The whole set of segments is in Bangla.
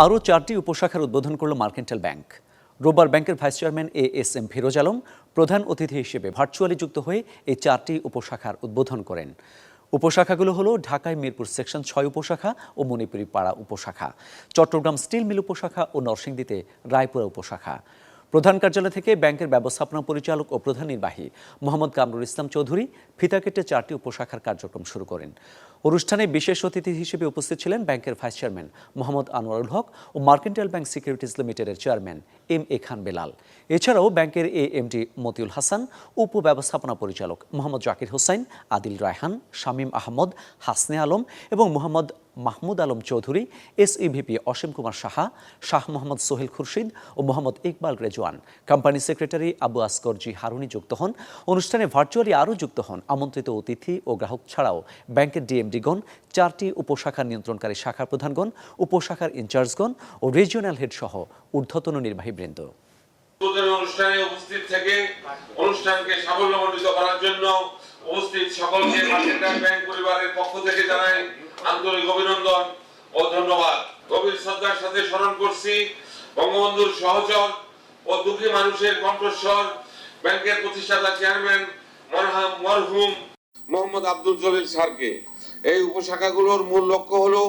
আরও 4টি উপশাখার উদ্বোধন করল মার্কেন্টাইল ব্যাংক। রোববার ব্যাংকের vice chairman ASM Firoz Alam প্রধান অতিথি হিসেবে ভার্চুয়ালি যুক্ত হয়ে এই 4টি উপশাখার উদ্বোধন করেন। উপশাখাগুলো হলো ঢাকায় মিরপুর সেকশন 6 উপশাখা ও মণিপুরি পাড়া উপশাখা, চট্টগ্রাম স্টিল মিল উপশাখা ও নরসিংদীতে রায়পুরা উপশাখা। প্রধান কার্যালয় থেকে ব্যাংকের ব্যবস্থাপনা পরিচালক ও প্রধান নির্বাহী মোহাম্মদ কামরুল ইসলাম চৌধুরী ফিতা কেটে 4টি উপশাখার কার্যক্রম শুরু করেন। অনুষ্ঠানে বিশেষ অতিথি হিসেবে উপস্থিত ছিলেন ব্যাংকের ভাইস চেয়ারম্যান মোহাম্মদ আনোয়ারুল হক ও মার্কেন্টাইল ব্যাংক সিকিউরিটিজ লিমিটেডের চেয়ারম্যান এম.এ খান বেলাল। এছাড়াও ব্যাংকের এএমডি মতিউল হাসান, উপব্যবস্থাপনা পরিচালক মোহাম্মদ জাকির হোসাইন, আদিল রায়হান, শামীম আহমদ, হাসনে আলম এবং মোহাম্মদ মাহমুদ আলম চৌধুরী, এসইভিপি অসীম কুমার সাহা, শাহ মোহাম্মদ সোহেল খুরশিদ ও মোহাম্মদ ইকবাল রেজওয়ান, কোম্পানি সেক্রেটারি আবু আসগর জি হারুনি যুক্ত হন। অনুষ্ঠানে ভার্চুয়ালি আরও যুক্ত হন আমন্ত্রিত অতিথি ও গ্রাহক ছাড়াও ব্যাংকের ডিএমডিগণ, 4টি উপশাখার নিয়ন্ত্রণকারী শাখার প্রধানগণ, উপশাখার ইনচার্জগণ ও রিজিওনাল হেড সহ ঊর্ধ্বতন নির্বাহীবৃন্দ। অনুষ্ঠানে উপস্থিত থেকে অনুষ্ঠানকে সাফল্যমণ্ডিত করার জন্য উপস্থিত সকলকে মার্কেন্টাইল ব্যাংক পরিবারের পক্ষ থেকে জানাই আন্তরিক অভিনন্দন ও ধন্যবাদ। গভীর শ্রদ্ধার সাথে স্মরণ করছি বঙ্গবন্ধুর সহচর ও দুঃখী মানুষের কণ্ঠস্বর ব্যাংকের প্রতিষ্ঠাতা চেয়ারম্যান মরহুম মোহাম্মদ আব্দুল জলিল স্যারকে। এই উপশাখাগুলোর মূল লক্ষ্য হলো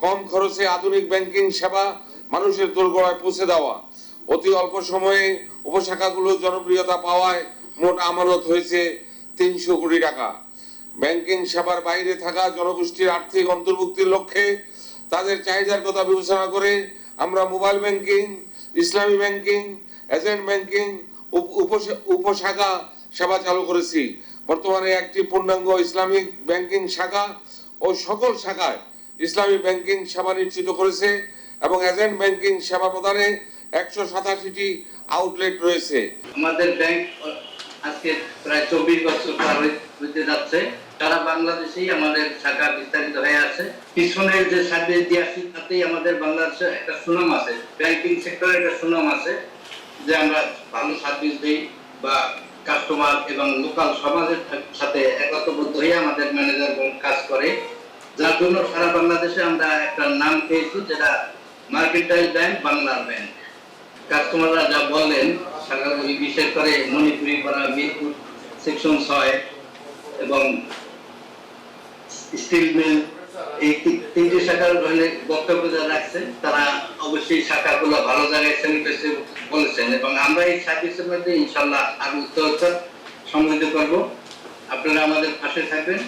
কম খরচে আধুনিক ব্যাংকিং সেবা মানুষের দোরগোড়ায় পৌঁছে দেওয়া। অতি অল্প সময়ে উপশাখাগুলোর জনপ্রিয়তা পাওয়ায় মোট আমানত হয়েছে 300 কোটি টাকা। ব্যাংকিং সেবার বাইরে থাকা জনগোষ্ঠীর আর্থিক অন্তর্ভুক্তির লক্ষ্যে তাদের চাহিদার কথা বিবেচনা করে আমরা মোবাইল ব্যাংকিং, ইসলামী ব্যাংকিং, এজেন্ট ব্যাংকিং উপশাখা সেবা চালু করেছি। বর্তমানে একটি পূর্ণাঙ্গ ইসলামিক ব্যাংকিং শাখা ও সকল শাখায় ইসলামী ব্যাংকিং সেবা নিশ্চিত করেছে এবং এজেন্ট ব্যাংকিং সেবা প্রদানে 187টি আউটলেট রয়েছে। আমাদের ব্যাংক আজকে প্রায় 24 বছর পার হতে যাচ্ছে। সারা বাংলাদেশেই আমাদের শাখা বিস্তারিত হয়ে আছে। পিছনের যে সার্ভিস দিয়ে আসি তাতেই আমাদের বাংলাদেশে একটা সুনাম আছে, ব্যাংকিং সেক্টরে একটা সুনাম আছে যে আমরা ভালো সার্ভিস দিই বা কাস্টমার এবং লোকাল সমাজের সাথে একত্রবদ্ধ হয়ে আমাদের ম্যানেজার কাজ করে, যার জন্য সারা বাংলাদেশে আমরা একটা নাম পেয়েছি যেটা মার্কেন্টাইল ব্যাংক বাংলার ব্যাংক। কাস্টমাররা যা বললেন বিশেষ করে মণিপুরি পাড়া, মিরপুর সেকশন 6 এবং স্টিল মিল, এই 3টি শাখার বক্তব্য যারা রাখছেন তারা অবশ্যই শাখাগুলো ভালো জায়গায় সিলেক্ট বলেছেন এবং আমরা এই সার্ভিসের মধ্যে ইনশাআল্লাহ আরো উত্তরোত্তর সমৃদ্ধ করব। আপনারা আমাদের পাশে থাকবেন।